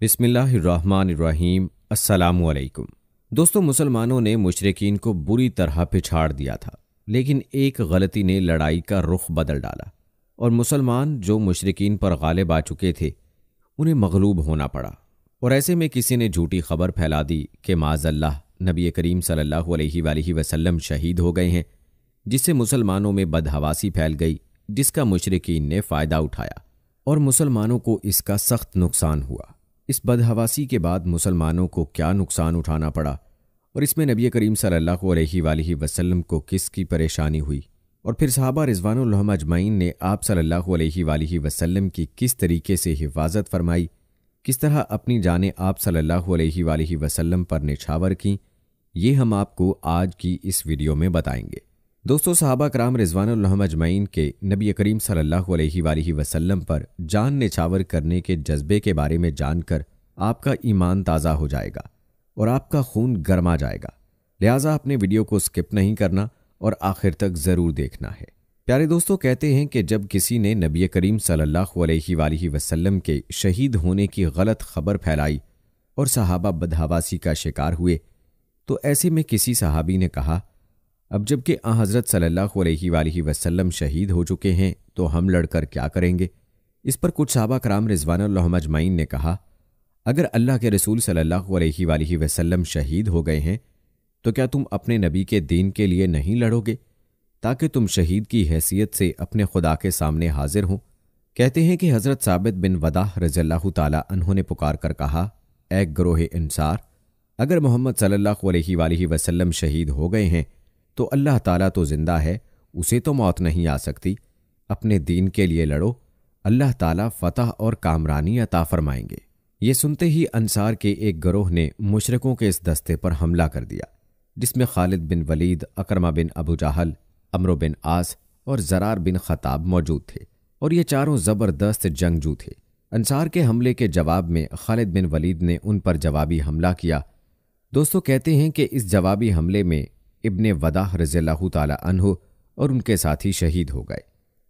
بسم اللہ الرحمن الرحیم۔ السلام علیکم دوستو، مسلمانوں نے مشرکین کو بری طرح پچھاڑ دیا تھا، لیکن ایک غلطی نے لڑائی کا رخ بدل ڈالا اور مسلمان جو مشرکین پر غالب آ چکے تھے انہیں مغلوب ہونا پڑا۔ اور ایسے میں کسی نے جھوٹی خبر پھیلا دی کہ معاذ اللہ نبی کریم صلی اللہ علیہ وآلہ وسلم شہید ہو گئے ہیں، جس سے مسلمانوں میں بدحواسی پھیل گئی، جس کا مشرکین نے فائدہ اٹھایا اور مسلمانوں کو اس کا سخت نقصان ہوا۔ اس بدحواسی کے بعد مسلمانوں کو کیا نقصان اٹھانا پڑا اور اس میں نبی کریم صلی اللہ علیہ وآلہ وسلم کو کس کی پریشانی ہوئی، اور پھر صحابہ رضوان اللہ اجمعین نے آپ صلی اللہ علیہ وآلہ وسلم کی کس طریقے سے حفاظت فرمائی، کس طرح اپنی جانیں آپ صلی اللہ علیہ وآلہ وسلم پر نچھاور کیں، یہ ہم آپ کو آج کی اس ویڈیو میں بتائیں گے۔ دوستو، صحابہ کرام رضوان اللہ اجمعین کے نبی کریم صلی اللہ علیہ وآلہ وسلم پر جان نچھاور کرنے کے جذبے کے بارے میں جان کر آپ کا ایمان تازہ ہو جائے گا اور آپ کا خون گرما جائے گا، لہٰذا اپنے ویڈیو کو سکپ نہیں کرنا اور آخر تک ضرور دیکھنا ہے۔ پیارے دوستو، کہتے ہیں کہ جب کسی نے نبی کریم صلی اللہ علیہ وآلہ وسلم کے شہید ہونے کی غلط خبر پھیلائی اور صحابہ بدحواسی کا شکار ہوئے، تو ایسے میں کسی صحابی نے کہا، اب جب کہ حضرت صلی اللہ علیہ وآلہ وسلم شہید ہو چکے ہیں تو ہم لڑ کر کیا کریں گے؟ اس پر کچھ صحابہ کرام رضوان اللہ اجمعین نے کہا، اگر اللہ کے رسول صلی اللہ علیہ وآلہ وسلم شہید ہو گئے ہیں تو کیا تم اپنے نبی کے دین کے لیے نہیں لڑو گے تاکہ تم شہید کی حیثیت سے اپنے خدا کے سامنے حاضر ہوں؟ کہتے ہیں کہ حضرت ثابت بن وداح رضی اللہ تعالی عنہ نے پکار کر کہا، اے گروہ انصار، اگر محمد صلی اللہ علیہ وآلہ وسلم شہید ہو گئے ہیں تو اللہ تعالیٰ تو زندہ ہے، اسے تو موت نہیں آ سکتی، اپنے دین کے لیے لڑو، اللہ تعالیٰ فتح اور کامرانی عطا فرمائیں گے۔ یہ سنتے ہی انصار کے ایک گروہ نے مشرکوں کے اس دستے پر حملہ کر دیا، جس میں خالد بن ولید، اکرمہ بن ابو جہل، عمرو بن عاص اور زرار بن خطاب موجود تھے، اور یہ چاروں زبردست جنگجو تھے۔ انصار کے حملے کے جواب میں خالد بن ولید نے ان پر جوابی حملہ کیا۔ دوستو، کہتے ہیں کہ اس جوابی حملے میں ابن وداح رضی اللہ تعالی عنہ اور ان کے ساتھی شہید ہو گئے۔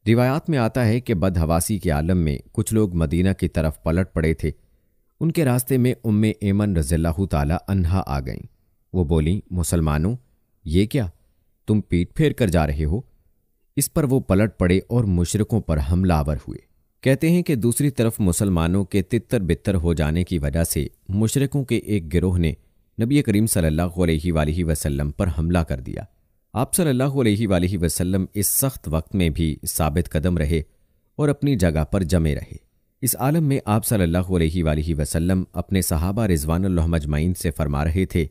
روایات میں آتا ہے کہ بدحواسی کے عالم میں کچھ لوگ مدینہ کی طرف پلٹ پڑے تھے۔ ان کے راستے میں ایمن رضی اللہ تعالی عنہا آ گئیں۔ وہ بولیں، مسلمانوں، یہ کیا تم پیٹ پھیر کر جا رہے ہو؟ اس پر وہ پلٹ پڑے اور مشرکوں پر حملہ آور ہوئے۔ کہتے ہیں کہ دوسری طرف مسلمانوں کے تتر بتر ہو جانے کی وجہ سے مشرکوں کے ایک گروہ نے نبی کریم صلی اللہ علیہ وآلہ وسلم پر حملہ کر دیا۔ آپ صلی اللہ علیہ وآلہ وسلم اس سخت وقت میں بھی ثابت قدم رہے اور اپنی جگہ پر جمے رہے۔ اس عالم میں آپ صلی اللہ علیہ وآلہ وسلم اپنے صحابہ رضوان اللہ اجمعین سے فرما رہے تھے،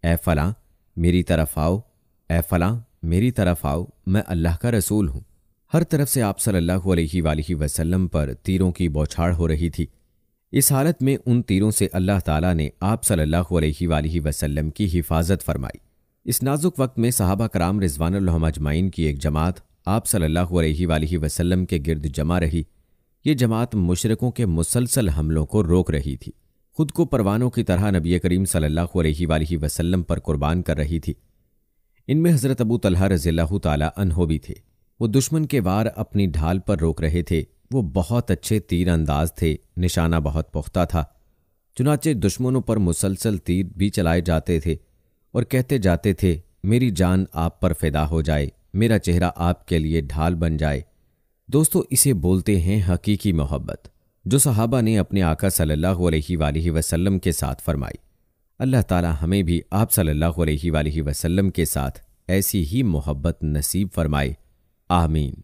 اے فلاں میری طرف آؤ، اے فلاں میری طرف آؤ، میں اللہ کا رسول ہوں۔ ہر طرف سے آپ صلی اللہ علیہ وآلہ وسلم پر تیروں کی بوچھاڑ ہو رہی تھی۔ اس حالت میں ان تیروں سے اللہ تعالیٰ نے آپ صلی اللہ علیہ وآلہ وسلم کی حفاظت فرمائی۔ اس نازک وقت میں صحابہ کرام رضوان اللہ اجمعین کی ایک جماعت آپ صلی اللہ علیہ وآلہ وسلم کے گرد جمع رہی۔ یہ جماعت مشرکوں کے مسلسل حملوں کو روک رہی تھی، خود کو پروانوں کی طرح نبی کریم صلی اللہ علیہ وآلہ وسلم پر قربان کر رہی تھی۔ ان میں حضرت ابو طلحہ رضی اللہ تعالی عنہ بھی تھے۔ وہ دشمن کے وار اپنی ڈھال پر روک رہے تھے۔ وہ بہت اچھے تیر انداز تھے، نشانہ بہت پختہ تھا، چنانچہ دشمنوں پر مسلسل تیر بھی چلائے جاتے تھے اور کہتے جاتے تھے، میری جان آپ پر فدا ہو جائے، میرا چہرہ آپ کے لیے ڈھال بن جائے۔ دوستو، اسے بولتے ہیں حقیقی محبت، جو صحابہ نے اپنے آقا صلی اللہ علیہ وآلہ وسلم کے ساتھ فرمائی۔ اللہ تعالی ہمیں بھی آپ صلی اللہ علیہ وآلہ وسلم کے ساتھ ایسی ہی محبت نصیب فرمائے، آمین۔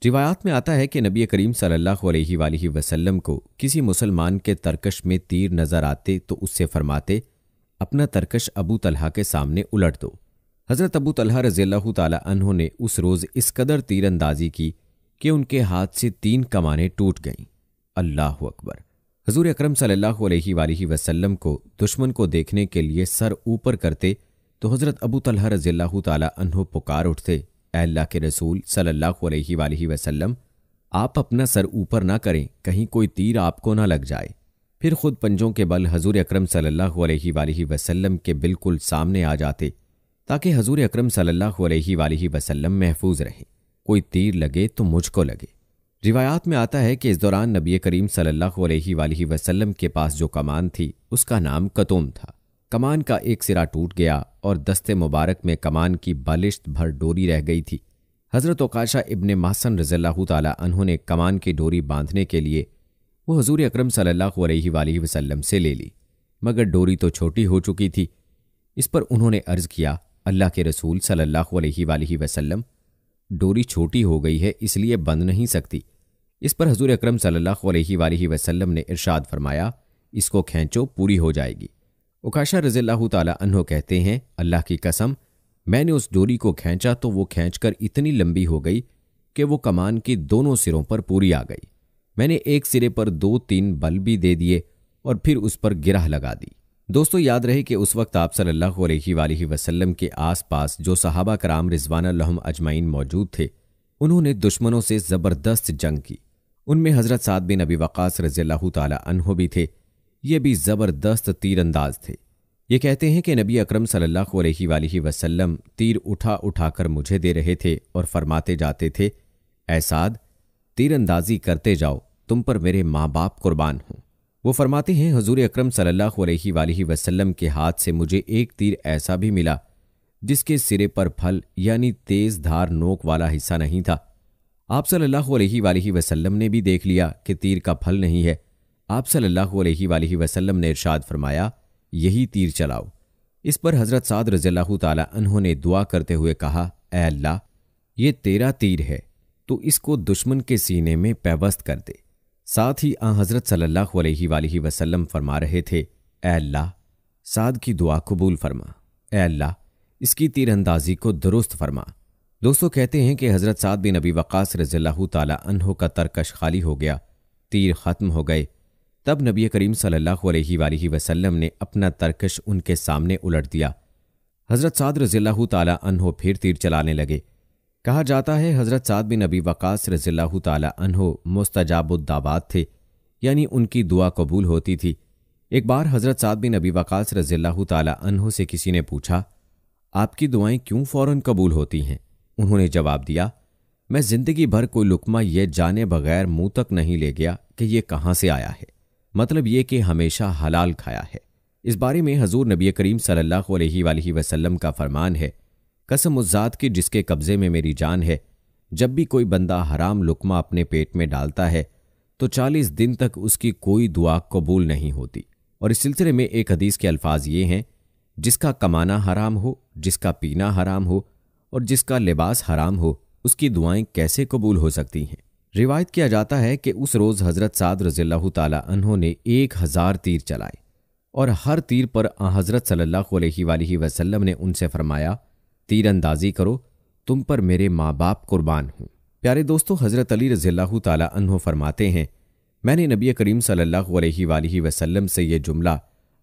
روایات میں آتا ہے کہ نبی کریم صلی اللہ علیہ وآلہ وسلم کو کسی مسلمان کے ترکش میں تیر نظر آتے تو اس سے فرماتے، اپنا ترکش ابو طلحہ کے سامنے الٹ دو۔ حضرت ابو طلحہ رضی اللہ تعالی عنہ نے اس روز اس قدر تیر اندازی کی کہ ان کے ہاتھ سے 3 کمانیں ٹوٹ گئیں۔ اللہ اکبر۔ حضور اکرم صلی اللہ علیہ وآلہ وسلم کو دشمن کو دیکھنے کے لیے سر اوپر کرتے تو حضرت ابو طلحہ رضی اللہ تعالی عنہ پکار اٹھتے، اے اللہ کے رسول صلی اللہ علیہ وآلہ وسلم، آپ اپنا سر اوپر نہ کریں، کہیں کوئی تیر آپ کو نہ لگ جائے۔ پھر خود پنجوں کے بل حضور اکرم صلی اللہ علیہ وآلہ وسلم کے بالکل سامنے آ جاتے تاکہ حضور اکرم صلی اللہ علیہ وآلہ وسلم محفوظ رہیں، کوئی تیر لگے تو مجھ کو لگے۔ روایات میں آتا ہے کہ اس دوران نبی کریم صلی اللہ علیہ وآلہ وسلم کے پاس جو کمان تھی اس کا نام کتوم تھا۔ کمان کا ایک سرا ٹوٹ گیا اور دست مبارک میں کمان کی بالشت بھر ڈوری رہ گئی تھی۔ حضرت عکاشہ ابن محصن رضی اللہ تعالی عنہ نے کمان کی ڈوری باندھنے کے لیے وہ حضور اکرم صلی اللہ علیہ وآلہ وسلم سے لے لی، مگر ڈوری تو چھوٹی ہو چکی تھی۔ اس پر انہوں نے عرض کیا، اللہ کے رسول صلی اللہ علیہ وآلہ وسلم، ڈوری چھوٹی ہو گئی ہے اس لیے بند نہیں سکتی۔ اس پر حضور اکرم صلی اللہ علیہ وآلہ وسلم نے ارشاد فرمایا، اس کو کھینچو، پوری ہو جائے گی۔ عکاشہ رضی اللہ تعالی عنہ کہتے ہیں، اللہ کی قسم، میں نے اس ڈوری کو کھینچا تو وہ کھینچ کر اتنی لمبی ہو گئی کہ وہ کمان کی دونوں سروں پر پوری آ گئی۔ میں نے ایک سرے پر 2-3 بل بھی دے دیے اور پھر اس پر گرہ لگا دی۔ دوستو، یاد رہے کہ اس وقت آپ صلی اللہ علیہ وآلہ وسلم کے آس پاس جو صحابہ کرام رضوان اللہ اجمعین موجود تھے، انہوں نے دشمنوں سے زبردست جنگ کی۔ ان میں حضرت سعد بن ابی وقاص رضی اللہ تعالی عنہ بھی تھے۔ یہ بھی زبردست تیر انداز تھے۔ یہ کہتے ہیں کہ نبی اکرم صلی اللہ علیہ وآلہ وسلم تیر اٹھا اٹھا کر مجھے دے رہے تھے اور فرماتے جاتے تھے، اے سعد، تیر اندازی کرتے جاؤ، تم پر میرے ماں باپ قربان ہوں۔ وہ فرماتے ہیں، حضور اکرم صلی اللہ علیہ وآلہ وسلم کے ہاتھ سے مجھے ایک تیر ایسا بھی ملا جس کے سرے پر پھل یعنی تیز دھار نوک والا حصہ نہیں تھا۔ آپ صلی اللہ علیہ وآلہ وسلم نے بھی دیکھ لیا کہ تیر کا پھل نہیں ہے۔ آپ صلی اللہ علیہ وآلہ وسلم نے ارشاد فرمایا، یہی تیر چلاؤ۔ اس پر حضرت سعد رضی اللہ تعالی عنہ نے دعا کرتے ہوئے کہا، اے اللہ، یہ تیرا تیر ہے تو اس کو دشمن کے سینے میں پیوست کر دے۔ ساتھ ہی حضرت صلی اللہ علیہ وآلہ وسلم فرما رہے تھے، اے اللہ، سعد کی دعا قبول فرما، اے اللہ، اس کی تیر اندازی کو درست فرما۔ دوستو، کہتے ہیں کہ حضرت سعد بن ابی وقاص رضی اللہ تعالی عنہ کا ترکش خالی ہو گیا، تیر ختم ہو گئے۔ تب نبی کریم صلی اللہ علیہ وآلہ وسلم نے اپنا ترکش ان کے سامنے الٹ دیا۔ حضرت سعد رضی اللہ تعالی عنہ پھر تیر چلانے لگے۔ کہا جاتا ہے حضرت سعد بن ابی وقاص رضی اللہ تعالی عنہ مستجاب الدعوات تھے، یعنی ان کی دعا قبول ہوتی تھی۔ ایک بار حضرت سعد بن ابی وقاص رضی اللہ تعالی عنہ سے کسی نے پوچھا، آپ کی دعائیں کیوں فوراً قبول ہوتی ہیں؟ انہوں نے جواب دیا، میں زندگی بھر کوئی لقمہ یہ جانے بغیر منہ تک نہیں لے گیا کہ یہ کہاں سے آیا ہے، مطلب یہ کہ ہمیشہ حلال کھایا ہے۔ اس بارے میں حضور نبی کریم صلی اللہ علیہ وآلہ وسلم کا فرمان ہے، قسم اس ذات کی جس کے قبضے میں میری جان ہے، جب بھی کوئی بندہ حرام لقمہ اپنے پیٹ میں ڈالتا ہے تو 40 دن تک اس کی کوئی دعا قبول نہیں ہوتی۔ اور اس سلسلے میں ایک حدیث کے الفاظ یہ ہیں، جس کا کمانا حرام ہو، جس کا پینا حرام ہو اور جس کا لباس حرام ہو، اس کی دعائیں کیسے قبول ہو سکتی ہیں؟ روایت کیا جاتا ہے کہ اس روز حضرت سعد رضی اللہ تعالی عنہ نے 1000 تیر چلائے اور ہر تیر پر حضرت صلی اللہ علیہ وآلہ وسلم نے ان سے فرمایا، تیر اندازی کرو، تم پر میرے ماں باپ قربان ہوں۔ پیارے دوستو، حضرت علی رضی اللہ تعالی عنہ فرماتے ہیں، میں نے نبی کریم صلی اللہ علیہ وآلہ وسلم سے یہ جملہ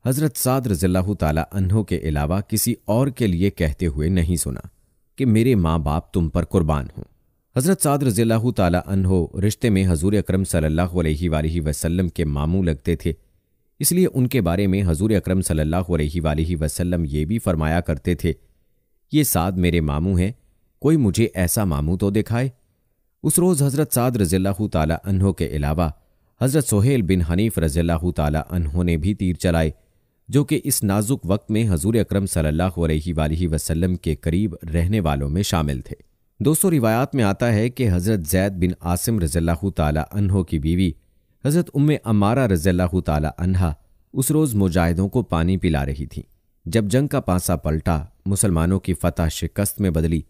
حضرت سعد رضی اللہ تعالی عنہ کے علاوہ کسی اور کے لیے کہتے ہوئے نہیں سنا کہ میرے ماں باپ تم پر قربان ہوں۔ حضرت سعد رضی اللہ تعالی عنہ رشتے میں حضور اکرم صلی اللہ علیہ وآلہ وسلم کے ماموں لگتے تھے، اس لیے ان کے بارے میں حضور اکرم صلی اللہ علیہ وآلہ وسلم یہ بھی فرمایا کرتے تھے، یہ سعد میرے ماموں ہیں، کوئی مجھے ایسا ماموں تو دکھائے۔ اس روز حضرت سعد رضی اللہ تعالی عنہ کے علاوہ حضرت سہیل بن حنیف رضی اللہ تعالی عنہ نے بھی تیر چلائے، جو کہ اس نازک وقت میں حضور اکرم صلی اللہ علیہ وآلہ وسلم کے قریب رہنے والوں میں شامل تھے۔ دوستو، روایات میں آتا ہے کہ حضرت زید بن عاصم رضی اللہ تعالی عنہ کی بیوی حضرت عمارہ رضی اللہ تعالی عنہا اس روز مجاہدوں کو پانی پلا رہی تھیں۔ جب جنگ کا پانسا پلٹا، مسلمانوں کی فتح شکست میں بدلی،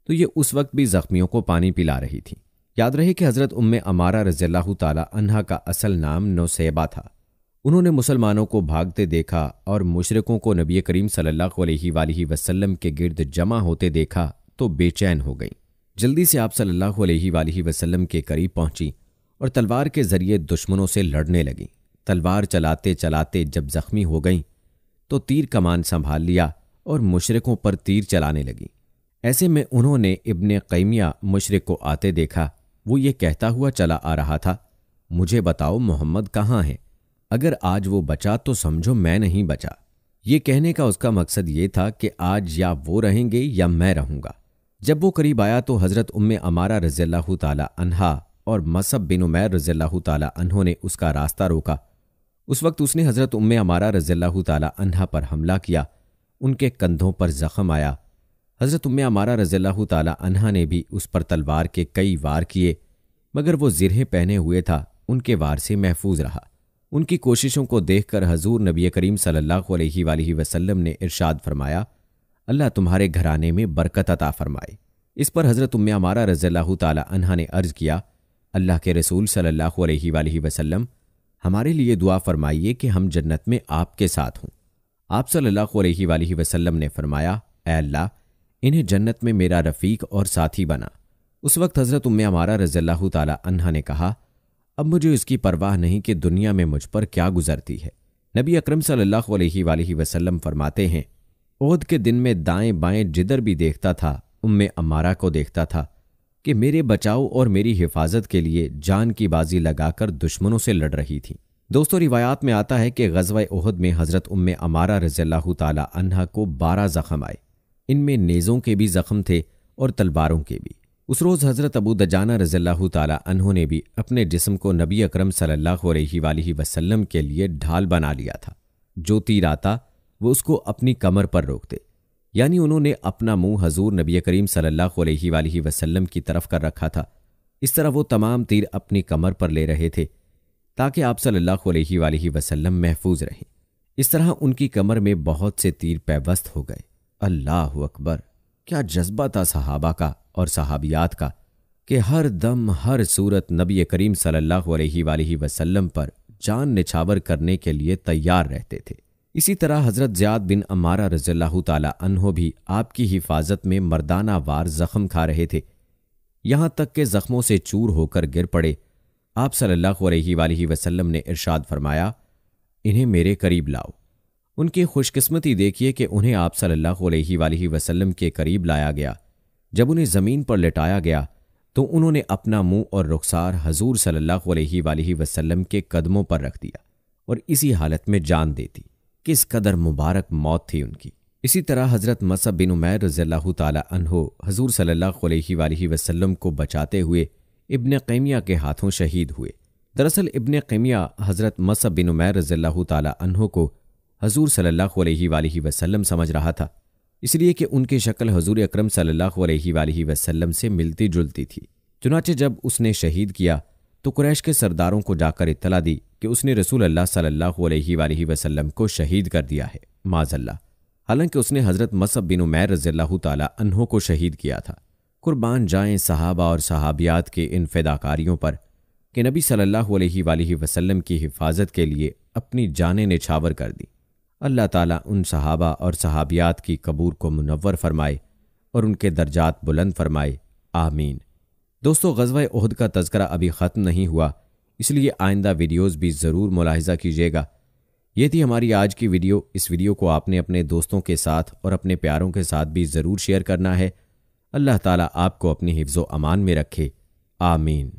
تو یہ اس وقت بھی زخمیوں کو پانی پلا رہی تھیں۔ یاد رہے کہ حضرت عمارہ رضی اللہ تعالی عنہا کا اصل نام نوسیبہ تھا۔ انہوں نے مسلمانوں کو بھاگتے دیکھا اور مشرکوں کو نبی کریم صلی اللہ علیہ وآلہ وسلم کے گرد جمع ہوتے دیکھا تو بے چین ہو گئیں۔ جلدی سے آپ صلی اللہ علیہ وآلہ وسلم کے قریب پہنچی اور تلوار کے ذریعے دشمنوں سے لڑنے لگیں۔ تلوار چلاتے چلاتے جب زخمی ہو گئیں تو تیر کمان سنبھال لیا اور مشرکوں پر تیر چلانے لگیں۔ ایسے میں انہوں نے ابن قیمیہ مشرک کو آتے دیکھا۔ وہ یہ کہتا ہوا چلا آ رہا تھا، مجھے بتاؤ محمد کہاں ہے؟ اگر آج وہ بچا تو سمجھو میں نہیں بچا۔ یہ کہنے کا اس کا مقصد یہ تھا کہ آج یا وہ رہیں گے یا میں رہوں گا۔ جب وہ قریب آیا تو حضرت عمارہ رضی اللہ تعالی عنہا اور مصعب بن عمیر رضی اللہ تعالی عنہ نے اس کا راستہ روکا، اس وقت اس نے حضرت عمارہ رضی اللہ تعالی عنہا پر حملہ کیا، ان کے کندھوں پر زخم آیا۔ حضرت عمارہ رضی اللہ تعالی عنہا نے بھی اس پر تلوار کے کئی وار کیے، مگر وہ زرہیں پہنے ہوئے تھا، ان کے وار سے محفوظ رہا۔ ان کی کوششوں کو دیکھ کر حضور نبی کریم صلی اللہ علیہ وآلہ وسلم نے ارشاد فرمایا، اللہ تمہارے گھرانے میں برکت عطا فرمائے۔ اس پر حضرت عمارہ رضی اللہ تعالی عنہا نے عرض کیا، اللہ کے رسول صلی اللہ علیہ وآلہ وسلم، ہمارے لیے دعا فرمائیے کہ ہم جنت میں آپ کے ساتھ ہوں۔ آپ صلی اللہ علیہ وآلہ وسلم نے فرمایا، اے اللہ، انہیں جنت میں میرا رفیق اور ساتھی بنا۔ اس وقت حضرت عمارہ رضی اللہ تعالی عنہا نے کہا، اب مجھے اس کی پرواہ نہیں کہ دنیا میں مجھ پر کیا گزرتی ہے۔ نبی اکرم صلی اللہ علیہ وآلہ وسلم فرماتے ہیں، احد کے دن میں دائیں بائیں جدھر بھی دیکھتا تھا عمارہ کو دیکھتا تھا کہ میرے بچاؤ اور میری حفاظت کے لیے جان کی بازی لگا کر دشمنوں سے لڑ رہی تھی۔ دوستو، روایات میں آتا ہے کہ غزوہ احد میں حضرت عمارہ رضی اللہ تعالی عنہا کو 12 زخم آئے، ان میں نیزوں کے بھی زخم تھے اور تلواروں کے بھی۔ اس روز حضرت ابو دجانہ رضی اللہ تعالی عنہ نے بھی اپنے جسم کو نبی اکرم صلی اللہ علیہ وآلہ وسلم کے لیے ڈھال بنا لیا تھا، جو تیر آتا وہ اس کو اپنی کمر پر روکتے، یعنی انہوں نے اپنا منہ حضور نبی کریم صلی اللہ علیہ وآلہ وسلم کی طرف کر رکھا تھا۔ اس طرح وہ تمام تیر اپنی کمر پر لے رہے تھے تاکہ آپ صلی اللہ علیہ وآلہ وسلم محفوظ رہیں۔ اس طرح ان کی کمر میں بہت سے تیر پیوست ہو گئے۔ اللہ اکبر! کیا جذبہ تھا صحابہ کا اور صحابیات کا کہ ہر دم ہر صورت نبی کریم صلی اللہ علیہ وآلہ وسلم پر جان نچھاور کرنے کے لیے تیار رہتے تھے۔ اسی طرح حضرت زیاد بن عمارہ رضی اللہ تعالی عنہ بھی آپ کی حفاظت میں مردانہ وار زخم کھا رہے تھے، یہاں تک کہ زخموں سے چور ہو کر گر پڑے۔ آپ صلی اللہ علیہ وآلہ وسلم نے ارشاد فرمایا، انہیں میرے قریب لاؤ۔ ان کی خوش قسمتی دیکھیے کہ انہیں آپ صلی اللہ علیہ وآلہ وسلم کے قریب لایا گیا۔ جب انہیں زمین پر لٹایا گیا تو انہوں نے اپنا منہ اور رخسار حضور صلی اللہ علیہ وآلہ وسلم کے قدموں پر رکھ دیا اور اسی حالت میں جان دیتی۔ کس قدر مبارک موت تھی ان کی۔ اسی طرح حضرت مصعب بن عمیر رضی اللہ تعالی عنہ حضور صلی اللہ علیہ وآلہ وسلم کو بچاتے ہوئے ابن قیمیہ کے ہاتھوں شہید ہوئے۔ دراصل ابن قیمیہ حضرت مصعب بن عمیر رضی اللہ تعالی عنہ کو حضور صلی اللہ علیہ وآلہ وسلم سمجھ رہا تھا، اس لیے کہ ان کی شکل حضور اکرم صلی اللہ علیہ وآلہ وسلم سے ملتی جلتی تھی۔ چنانچہ جب اس نے شہید کیا تو قریش کے سرداروں کو جا کر اطلاع دی کہ اس نے رسول اللہ صلی اللہ علیہ وآلہ وسلم کو شہید کر دیا ہے، معاذ اللہ، حالانکہ اس نے حضرت مصعب بن عمیر رضی اللہ تعالی عنہ کو شہید کیا تھا۔ قربان جائیں صحابہ اور صحابیات کے ان فداکاریوں پر کہ نبی صلی اللہ علیہ وآلہ وسلم کی حفاظت کے لیے اپنی جانیں نچھاور کر دی۔ اللہ تعالیٰ ان صحابہ اور صحابیات کی قبور کو منور فرمائے اور ان کے درجات بلند فرمائے، آمین۔ دوستو، غزوہ احد کا تذکرہ ابھی ختم نہیں ہوا، اس لیے آئندہ ویڈیوز بھی ضرور ملاحظہ کیجیے گا۔ یہ تھی ہماری آج کی ویڈیو۔ اس ویڈیو کو آپ نے اپنے دوستوں کے ساتھ اور اپنے پیاروں کے ساتھ بھی ضرور شیئر کرنا ہے۔ اللہ تعالیٰ آپ کو اپنی حفظ و امان میں رکھے، آمین۔